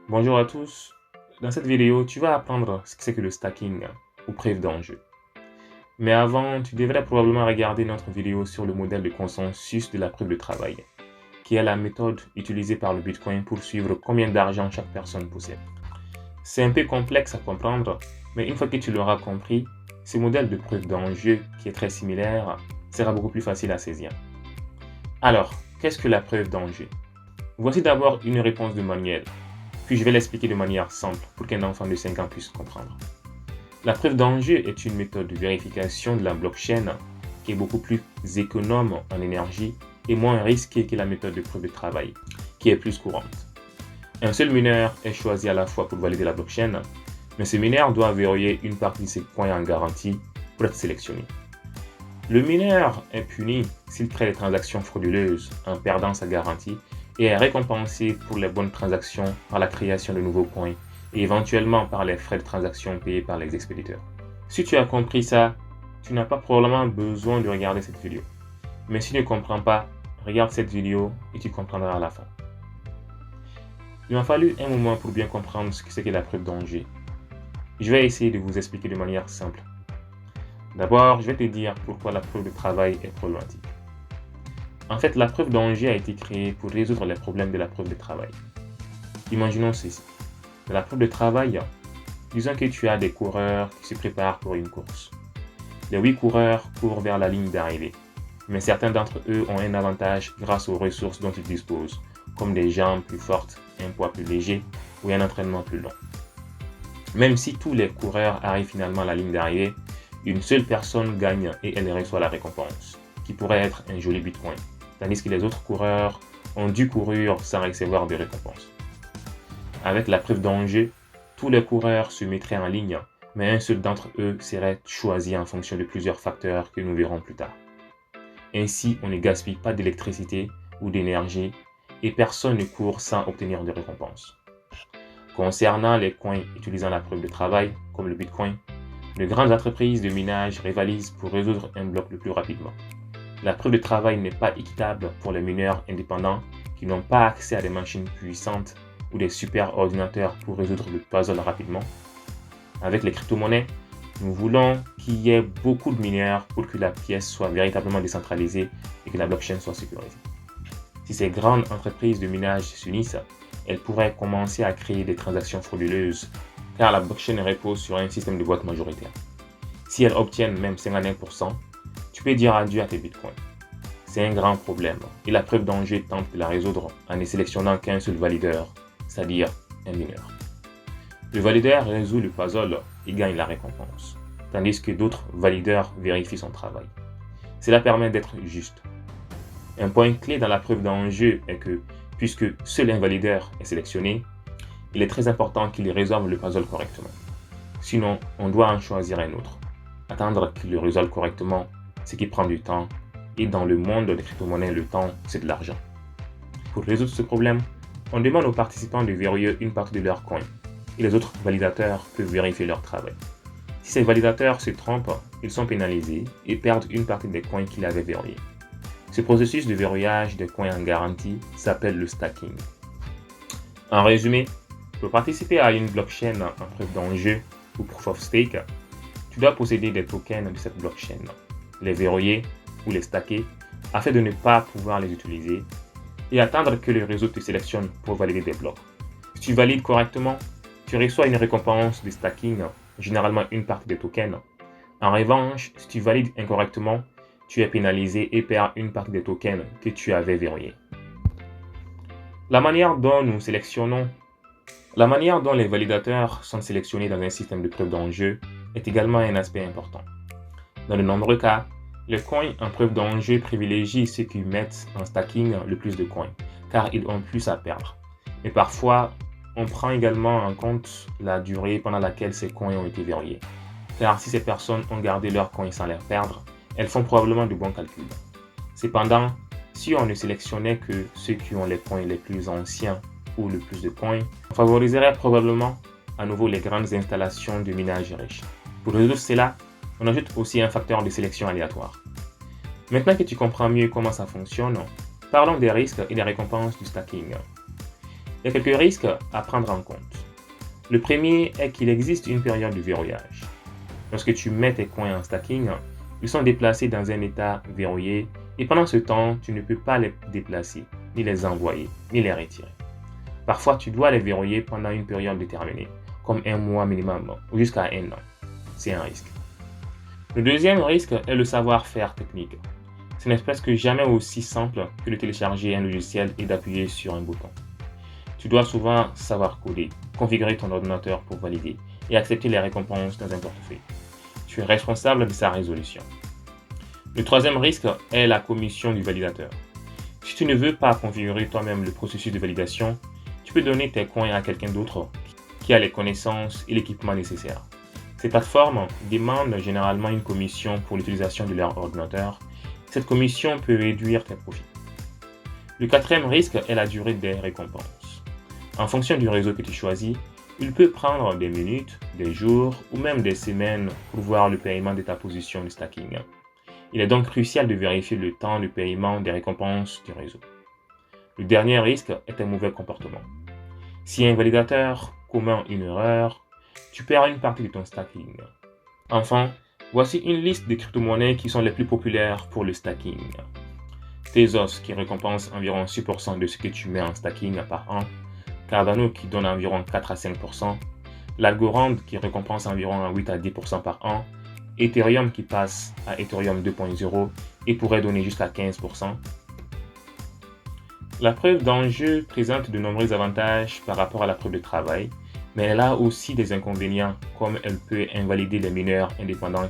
Bonjour à tous. Dans cette vidéo, tu vas apprendre ce que c'est que le stacking ou preuve d'enjeu. Mais avant, tu devrais probablement regarder notre vidéo sur le modèle de consensus de la preuve de travail, qui est la méthode utilisée par le Bitcoin pour suivre combien d'argent chaque personne possède. C'est un peu complexe à comprendre, mais une fois que tu l'auras compris, ce modèle de preuve d'enjeu, qui est très similaire, sera beaucoup plus facile à saisir. Alors, qu'est-ce que la preuve d'enjeu? Voici d'abord une réponse de Manuel. Puis je vais l'expliquer de manière simple pour qu'un enfant de 5 ans puisse comprendre. La preuve d'enjeu est une méthode de vérification de la blockchain qui est beaucoup plus économe en énergie et moins risquée que la méthode de preuve de travail, qui est plus courante. Un seul mineur est choisi à la fois pour valider la blockchain, mais ce mineur doit verrouiller une partie de ses coins en garantie pour être sélectionné. Le mineur est puni s'il crée des transactions frauduleuses en perdant sa garantie et est récompensé pour les bonnes transactions par la création de nouveaux coins et éventuellement par les frais de transaction payés par les expéditeurs. Si tu as compris ça, tu n'as pas probablement besoin de regarder cette vidéo. Mais si tu ne comprends pas, regarde cette vidéo et tu comprendras à la fin. Il m'a fallu un moment pour bien comprendre ce que c'est que la preuve d'enjeu. Je vais essayer de vous expliquer de manière simple. D'abord, je vais te dire pourquoi la preuve de travail est problématique. En fait, la preuve d'enjeu a été créée pour résoudre les problèmes de la preuve de travail. Imaginons ceci. Dans la preuve de travail, disons que tu as des coureurs qui se préparent pour une course. Les 8 coureurs courent vers la ligne d'arrivée, mais certains d'entre eux ont un avantage grâce aux ressources dont ils disposent, comme des jambes plus fortes, un poids plus léger ou un entraînement plus long. Même si tous les coureurs arrivent finalement à la ligne d'arrivée, une seule personne gagne et elle reçoit la récompense, qui pourrait être un joli Bitcoin, tandis que les autres coureurs ont dû courir sans recevoir de récompense. Avec la preuve d'enjeu, tous les coureurs se mettraient en ligne, mais un seul d'entre eux serait choisi en fonction de plusieurs facteurs que nous verrons plus tard. Ainsi, on ne gaspille pas d'électricité ou d'énergie et personne ne court sans obtenir de récompense. Concernant les coins utilisant la preuve de travail, comme le Bitcoin, de grandes entreprises de minage rivalisent pour résoudre un bloc le plus rapidement. La preuve de travail n'est pas équitable pour les mineurs indépendants qui n'ont pas accès à des machines puissantes ou des super ordinateurs pour résoudre le puzzle rapidement. Avec les crypto-monnaies, nous voulons qu'il y ait beaucoup de mineurs pour que la pièce soit véritablement décentralisée et que la blockchain soit sécurisée. Si ces grandes entreprises de minage s'unissent, elles pourraient commencer à créer des transactions frauduleuses car la blockchain repose sur un système de vote majoritaire. Si elles obtiennent même 51%, tu peux dire adieu à tes bitcoins. C'est un grand problème et la preuve d'enjeu tente de la résoudre en ne sélectionnant qu'un seul valideur, c'est-à-dire un mineur. Le valideur résout le puzzle et gagne la récompense, tandis que d'autres valideurs vérifient son travail. Cela permet d'être juste. Un point clé dans la preuve d'enjeu est que, puisque seul un valideur est sélectionné, il est très important qu'il résolve le puzzle correctement. Sinon, on doit en choisir un autre. Attendre qu'il le résolve correctement, ce qui prend du temps, et dans le monde des crypto-monnaies, le temps, c'est de l'argent. Pour résoudre ce problème, on demande aux participants de verrouiller une partie de leurs coins, et les autres validateurs peuvent vérifier leur travail. Si ces validateurs se trompent, ils sont pénalisés et perdent une partie des coins qu'ils avaient verrouillés. Ce processus de verrouillage des coins en garantie s'appelle le stacking. En résumé, pour participer à une blockchain en preuve d'enjeu ou proof of stake, tu dois posséder des tokens de cette blockchain, les verrouiller ou les stacker afin de ne pas pouvoir les utiliser et attendre que le réseau te sélectionne pour valider des blocs. Si tu valides correctement, tu reçois une récompense de stacking, généralement une partie des tokens. En revanche, si tu valides incorrectement, tu es pénalisé et perds une partie des tokens que tu avais verrouillés. La manière dont les validateurs sont sélectionnés dans un système de preuve d'enjeu est également un aspect important. Dans de nombreux cas, les coins en preuve d'enjeu privilégient ceux qui mettent en stacking le plus de coins, car ils ont plus à perdre. Mais parfois, on prend également en compte la durée pendant laquelle ces coins ont été verrouillés. Car si ces personnes ont gardé leurs coins sans les perdre, elles font probablement de bons calculs. Cependant, si on ne sélectionnait que ceux qui ont les coins les plus anciens ou le plus de coins, on favoriserait probablement à nouveau les grandes installations de minage riches. Pour résoudre cela, on ajoute aussi un facteur de sélection aléatoire. Maintenant que tu comprends mieux comment ça fonctionne, parlons des risques et des récompenses du stacking. Il y a quelques risques à prendre en compte. Le premier est qu'il existe une période de verrouillage. Lorsque tu mets tes coins en stacking, ils sont déplacés dans un état verrouillé et pendant ce temps, tu ne peux pas les déplacer, ni les envoyer, ni les retirer. Parfois, tu dois les verrouiller pendant une période déterminée, comme un mois minimum ou jusqu'à un an. C'est un risque. Le deuxième risque est le savoir-faire technique. Ce n'est presque jamais aussi simple que de télécharger un logiciel et d'appuyer sur un bouton. Tu dois souvent savoir coder, configurer ton ordinateur pour valider et accepter les récompenses dans un portefeuille. Tu es responsable de sa résolution. Le troisième risque est la commission du validateur. Si tu ne veux pas configurer toi-même le processus de validation, tu peux donner tes coins à quelqu'un d'autre qui a les connaissances et l'équipement nécessaires. Ces plateformes demandent généralement une commission pour l'utilisation de leur ordinateur. Cette commission peut réduire tes profits. Le quatrième risque est la durée des récompenses. En fonction du réseau que tu choisis, il peut prendre des minutes, des jours ou même des semaines pour voir le paiement de ta position de stacking. Il est donc crucial de vérifier le temps de paiement des récompenses du réseau. Le dernier risque est un mauvais comportement. Si un validateur commet une erreur, tu perds une partie de ton stacking. Enfin, voici une liste des crypto-monnaies qui sont les plus populaires pour le stacking. Tezos qui récompense environ 6% de ce que tu mets en stacking par an, Cardano qui donne environ 4 à 5%, l'Algorand qui récompense environ 8 à 10% par an, Ethereum qui passe à Ethereum 2.0 et pourrait donner jusqu'à 15%. La preuve d'enjeu présente de nombreux avantages par rapport à la preuve de travail, mais elle a aussi des inconvénients comme elle peut invalider les mineurs indépendants